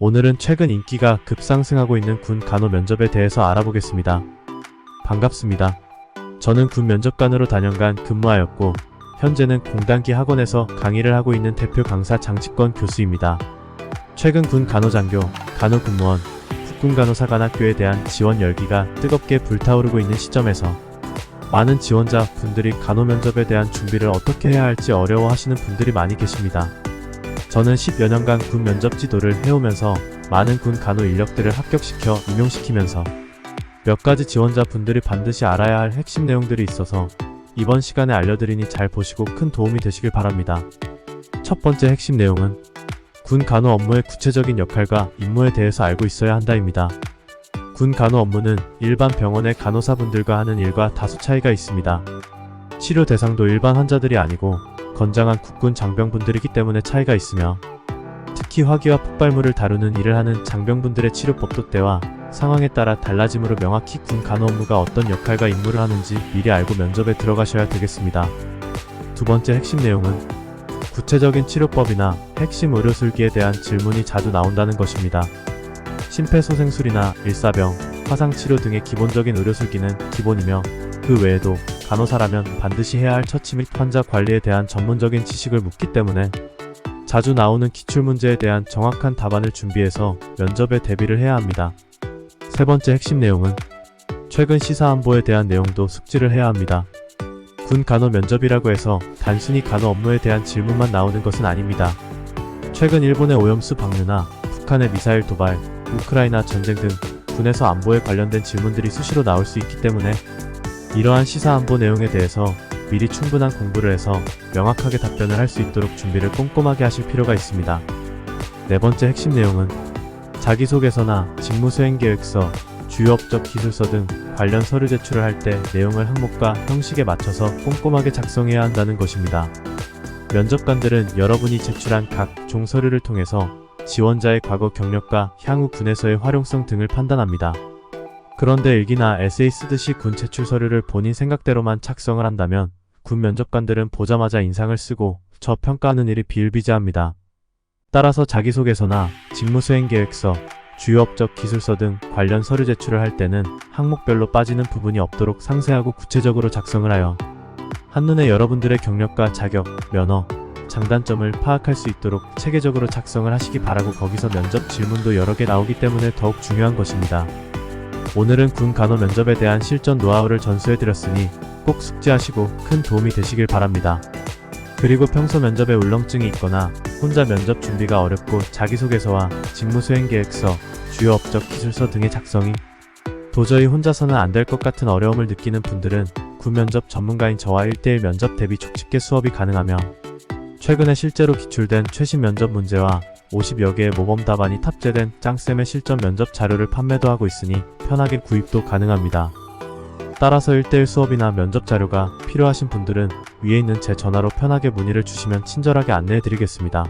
오늘은 최근 인기가 급상승하고 있는 군 간호 면접에 대해서 알아보겠습니다. 반갑습니다. 저는 군 면접관으로 4년간 근무하였고 현재는 공단기 학원에서 강의를 하고 있는 대표 강사 장직권 교수입니다. 최근 군 간호장교, 간호근무원, 국군간호사관학교에 대한 지원 열기가 뜨겁게 불타오르고 있는 시점에서 많은 지원자 분들이 간호 면접에 대한 준비를 어떻게 해야 할지 어려워하시는 분들이 많이 계십니다. 저는 10여 년간 군 면접 지도를 해오면서 많은 군 간호 인력들을 합격시켜 임용시키면서 몇 가지 지원자 분들이 반드시 알아야 할 핵심 내용들이 있어서 이번 시간에 알려드리니 잘 보시고 큰 도움이 되시길 바랍니다. 첫 번째 핵심 내용은 군 간호 업무의 구체적인 역할과 임무에 대해서 알고 있어야 한다입니다. 군 간호 업무는 일반 병원의 간호사분들과 하는 일과 다소 차이가 있습니다. 치료 대상도 일반 환자들이 아니고 건장한 국군 장병분들이기 때문에 차이가 있으며 특히 화기와 폭발물을 다루는 일을 하는 장병분들의 치료법도 때와 상황에 따라 달라지므로 명확히 군 간호 업무가 어떤 역할과 임무를 하는지 미리 알고 면접에 들어가셔야 되겠습니다. 두 번째 핵심 내용은 구체적인 치료법이나 핵심 의료술기에 대한 질문이 자주 나온다는 것입니다. 심폐소생술이나 일사병, 화상치료 등의 기본적인 의료술기는 기본이며 그 외에도 간호사라면 반드시 해야 할 처치 및 환자 관리에 대한 전문적인 지식을 묻기 때문에 자주 나오는 기출문제에 대한 정확한 답안을 준비해서 면접에 대비를 해야 합니다. 세 번째 핵심 내용은 최근 시사안보에 대한 내용도 숙지를 해야 합니다. 군 간호 면접이라고 해서 단순히 간호 업무에 대한 질문만 나오는 것은 아닙니다. 최근 일본의 오염수 방류나 북한의 미사일 도발, 우크라이나 전쟁 등 군에서 안보에 관련된 질문들이 수시로 나올 수 있기 때문에 이러한 시사안보 내용에 대해서 미리 충분한 공부를 해서 명확하게 답변을 할 수 있도록 준비를 꼼꼼하게 하실 필요가 있습니다. 네 번째 핵심 내용은 자기소개서나 직무수행계획서, 주요 업적 기술서 등 관련 서류 제출을 할 때 내용을 항목과 형식에 맞춰서 꼼꼼하게 작성해야 한다는 것입니다. 면접관들은 여러분이 제출한 각 종 서류를 통해서 지원자의 과거 경력과 향후 군에서의 활용성 등을 판단합니다. 그런데 일기나 에세이 쓰듯이 군 제출 서류를 본인 생각대로만 작성을 한다면 군 면접관들은 보자마자 인상을 쓰고 저평가하는 일이 비일비재합니다. 따라서 자기소개서나 직무수행계획서, 주요 업적 기술서 등 관련 서류 제출을 할 때는 항목별로 빠지는 부분이 없도록 상세하고 구체적으로 작성을 하여 한눈에 여러분들의 경력과 자격, 면허, 장단점을 파악할 수 있도록 체계적으로 작성을 하시기 바라고 거기서 면접 질문도 여러 개 나오기 때문에 더욱 중요한 것입니다. 오늘은 군 간호 면접에 대한 실전 노하우를 전수해드렸으니 꼭 숙지하시고 큰 도움이 되시길 바랍니다. 그리고 평소 면접에 울렁증이 있거나 혼자 면접 준비가 어렵고 자기소개서와 직무수행계획서, 주요 업적 기술서 등의 작성이 도저히 혼자서는 안 될 것 같은 어려움을 느끼는 분들은 군 면접 전문가인 저와 1:1 면접 대비 촉집계 수업이 가능하며 최근에 실제로 기출된 최신 면접 문제와 50여 개의 모범 답안이 탑재된 짱쌤의 실전 면접 자료를 판매도 하고 있으니 편하게 구입도 가능합니다. 따라서 1:1 수업이나 면접 자료가 필요하신 분들은 위에 있는 제 전화로 편하게 문의를 주시면 친절하게 안내해드리겠습니다.